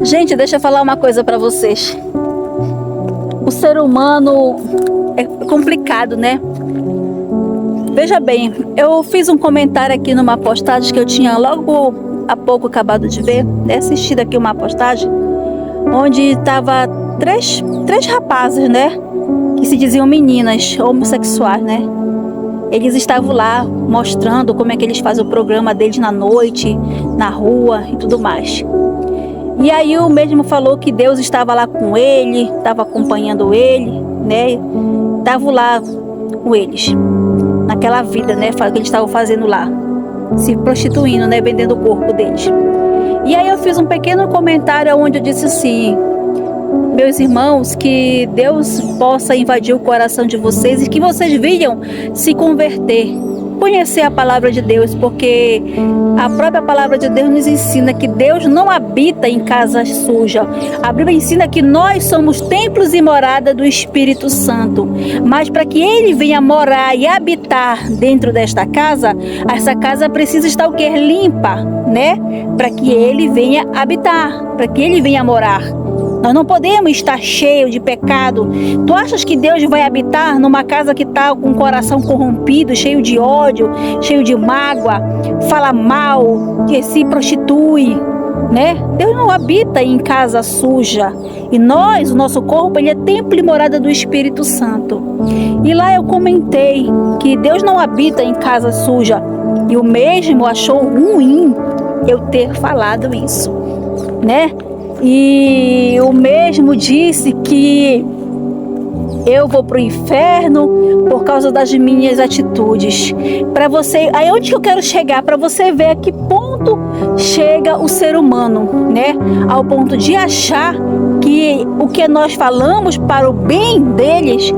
Gente, deixa eu falar uma coisa para vocês. O ser humano é complicado, né? Veja bem, eu fiz um comentário aqui numa postagem que eu tinha logo há pouco acabado de ver, né? Assistido aqui uma postagem onde estava três rapazes, né? Que se diziam meninas homossexuais, né? Eles estavam lá mostrando como é que eles fazem o programa deles na noite, na rua e tudo mais. E aí o mesmo falou que Deus estava lá com ele, estava acompanhando ele, né? Estava lá com eles, naquela vida, né? Que eles estavam fazendo lá, se prostituindo, né? Vendendo o corpo deles. E aí eu fiz um pequeno comentário onde eu disse assim: meus irmãos, que Deus possa invadir o coração de vocês e que vocês venham se converter, conhecer a palavra de Deus, porque a própria palavra de Deus nos ensina que Deus não habita em casa suja. A Bíblia ensina que nós somos templos e morada do Espírito Santo, mas para que Ele venha morar e habitar dentro desta casa, essa casa precisa estar o quê? Limpa, né? Para que Ele venha habitar, para que Ele venha morar. Nós não podemos estar cheio de pecado. Tu achas que Deus vai habitar numa casa que está com o coração corrompido, cheio de ódio, cheio de mágoa, fala mal, que se prostitui, né? Deus não habita em casa suja. E nós, o nosso corpo, ele é templo e morada do Espírito Santo. E lá eu comentei que Deus não habita em casa suja. E o mesmo achou ruim eu ter falado isso, né? E o mesmo disse que eu vou para o inferno por causa das minhas atitudes. Para você, aí onde que eu quero chegar? Para você ver a que ponto chega o ser humano, né? Ao ponto de achar que o que nós falamos para o bem deles,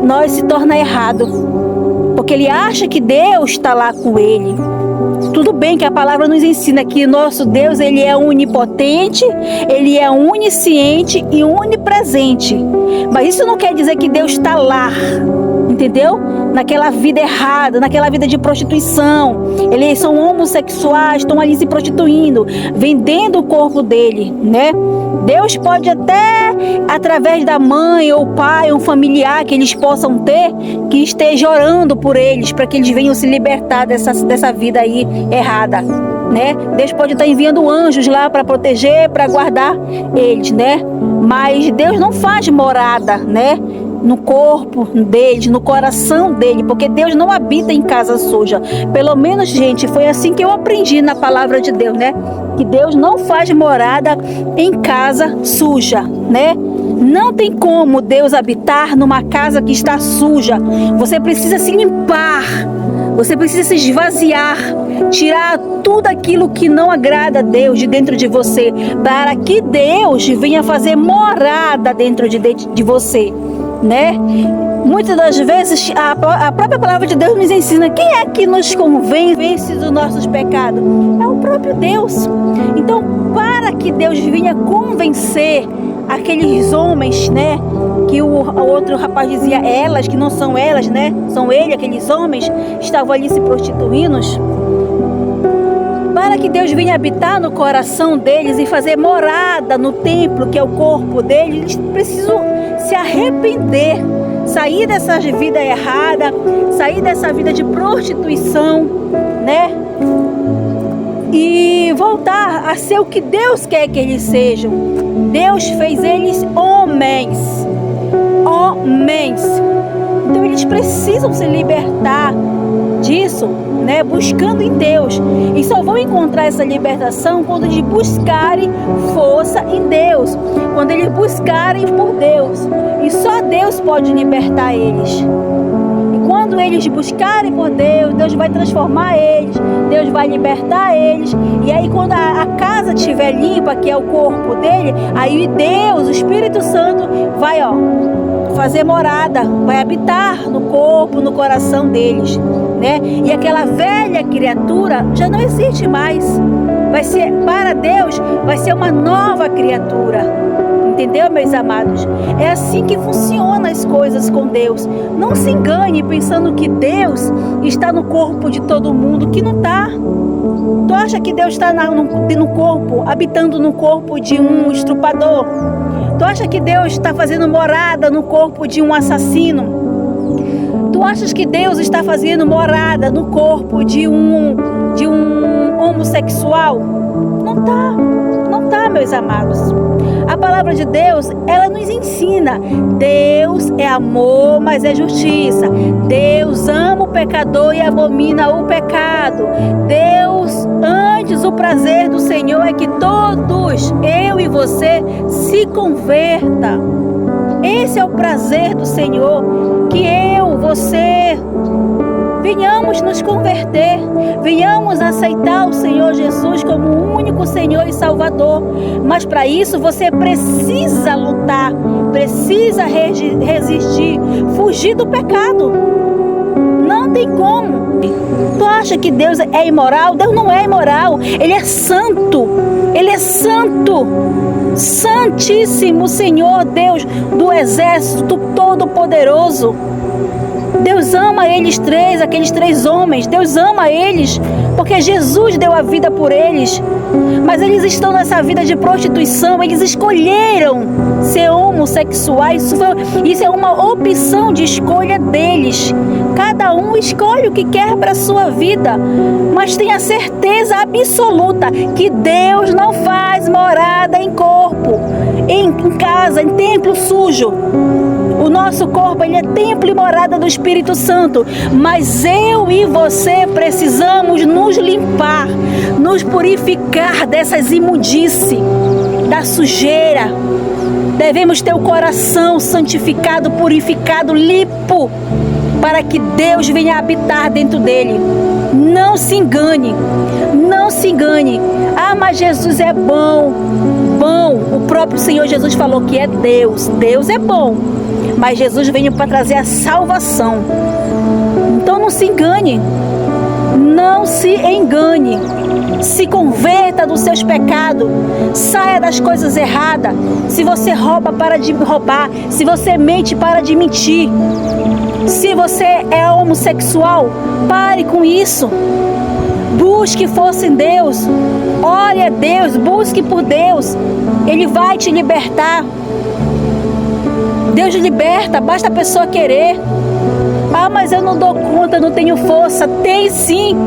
nós se torna errado. Porque ele acha que Deus está lá com ele. Tudo bem que a palavra nos ensina que nosso Deus, ele é onipotente, ele é onisciente e onipresente. Mas isso não quer dizer que Deus está lá, entendeu? Naquela vida errada, naquela vida de prostituição. Eles são homossexuais, estão ali se prostituindo, vendendo o corpo dele, né? Deus pode até, através da mãe ou pai, um familiar que eles possam ter, que esteja orando por eles, para que eles venham se libertar dessa vida aí errada, né? Deus pode estar enviando anjos lá para proteger, para guardar eles, né? Mas Deus não faz morada, né? No corpo deles, no coração dele, porque Deus não habita em casa suja. Pelo menos, gente, foi assim que eu aprendi na palavra de Deus, né? Que Deus não faz morada em casa suja, né? Não tem como Deus habitar numa casa que está suja. Você precisa se limpar, você precisa se esvaziar, tirar tudo aquilo que não agrada a Deus de dentro de você, para que Deus venha fazer morada dentro de você, né? Muitas das vezes a própria palavra de Deus nos ensina quem é que nos convence dos nossos pecados. É o próprio Deus. Então, para que Deus venha convencer aqueles homens, né, que o outro rapaz dizia elas, que não são elas, né, são ele, aqueles homens estavam ali se prostituindo, para que Deus venha habitar no coração deles e fazer morada no templo, que é o corpo deles, eles precisam se arrepender, sair dessa vida errada, sair dessa vida de prostituição, né? E voltar a ser o que Deus quer que eles sejam. Deus fez eles homens. Então eles precisam se libertar disso, né? Buscando em Deus. E só vão encontrar essa libertação quando eles buscarem força em Deus, quando eles buscarem por Deus. E só Deus pode libertar eles. E quando eles buscarem por Deus, Deus vai transformar eles, Deus vai libertar eles. E aí quando a casa estiver limpa, que é o corpo dele, aí Deus, o Espírito Santo, vai fazer morada, vai habitar no corpo, no coração deles, né? E aquela velha criatura já não existe mais. Vai ser, para Deus, vai ser uma nova criatura. Entendeu, meus amados? É assim que funcionam as coisas com Deus. Não se engane pensando que Deus está no corpo de todo mundo, que não está. Tu acha que Deus está no corpo, habitando no corpo de um estrupador? Tu acha que Deus está fazendo morada no corpo de um assassino? Tu achas que Deus está fazendo morada no corpo de um homossexual? Não tá, meus amados. A palavra de Deus, ela nos ensina. Deus é amor, mas é justiça. Deus ama o pecador e abomina o pecado. Deus, antes o prazer do Senhor é que todos, eu e você, se converta. Esse é o prazer do Senhor, que eu, você, venhamos nos converter, venhamos aceitar o Senhor Jesus como o único Senhor e Salvador. Mas para isso você precisa lutar, precisa resistir, fugir do pecado. Não tem como. Tu acha que Deus é imoral? Deus não é imoral, Ele é santo, Ele é santo. Santíssimo Senhor, Deus do exército todo-poderoso. Deus ama aqueles três homens. Deus ama eles, porque Jesus deu a vida por eles. Mas eles estão nessa vida de prostituição. Eles escolheram ser homossexuais. Isso é uma opção de escolha deles. Cada um escolhe o que quer para a sua vida. Mas tenha certeza absoluta que Deus não faz morada em corpo, em casa, em templo sujo. O nosso corpo, ele é templo e morada do Espírito Santo. Mas eu e você precisamos nos limpar, nos purificar dessas imundícies, da sujeira. Devemos ter o coração santificado, purificado, limpo, para que Deus venha habitar dentro dele. Não se engane, não se engane. Ah, mas Jesus é bom. Bom, o próprio Senhor Jesus falou que é Deus. Deus é bom. Mas Jesus veio para trazer a salvação. Então não se engane. Não se engane. Se converta dos seus pecados. Saia das coisas erradas. Se você rouba, para de roubar. Se você mente, para de mentir. Se você é homossexual, pare com isso. Busque força em Deus. Ore a Deus. Busque por Deus. Ele vai te libertar. Deus liberta, basta a pessoa querer. Ah, mas eu não dou conta, não tenho força. Tem sim.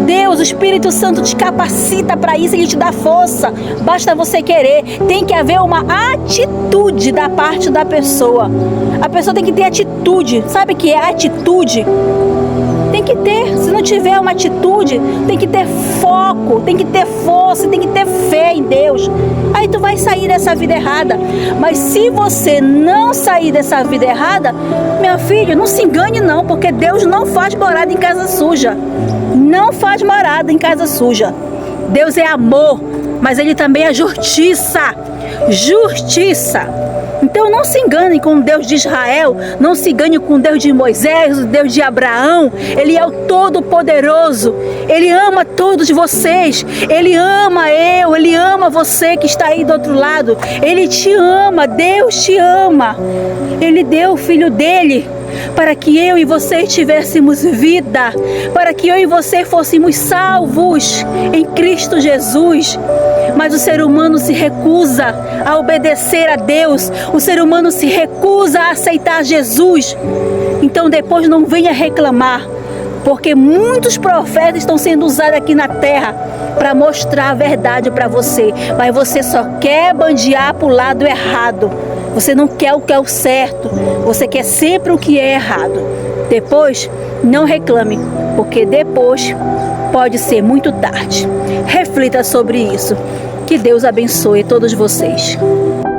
Deus, o Espírito Santo te capacita para isso, Ele te dá força. Basta você querer. Tem que haver uma atitude da parte da pessoa. A pessoa tem que ter atitude. Sabe o que é atitude? Tem que ter. Se não tiver uma atitude, tem que ter foco, tem que ter força, tem que ter fé em Deus. Aí tu vai sair dessa vida errada. Mas se você não sair dessa vida errada, meu filho, não se engane não, porque Deus não faz morada em casa suja. Não faz morada em casa suja. Deus é amor, mas Ele também é justiça. Justiça. Então não se engane com o Deus de Israel, não se engane com o Deus de Moisés, o Deus de Abraão. Ele é o Todo-Poderoso, Ele ama todos vocês, Ele ama Ele ama você que está aí do outro lado. Ele te ama, Deus te ama. Ele deu o Filho dele para que eu e você tivéssemos vida, para que eu e você fôssemos salvos em Cristo Jesus. Mas o ser humano se recusa a obedecer a Deus, o ser humano se recusa a aceitar Jesus. Então depois não venha reclamar, porque muitos profetas estão sendo usados aqui na terra para mostrar a verdade para você, mas você só quer bandear para o lado errado. Você não quer o que é o certo, você quer sempre o que é errado. Depois, não reclame, porque depois pode ser muito tarde. Reflita sobre isso. Que Deus abençoe todos vocês.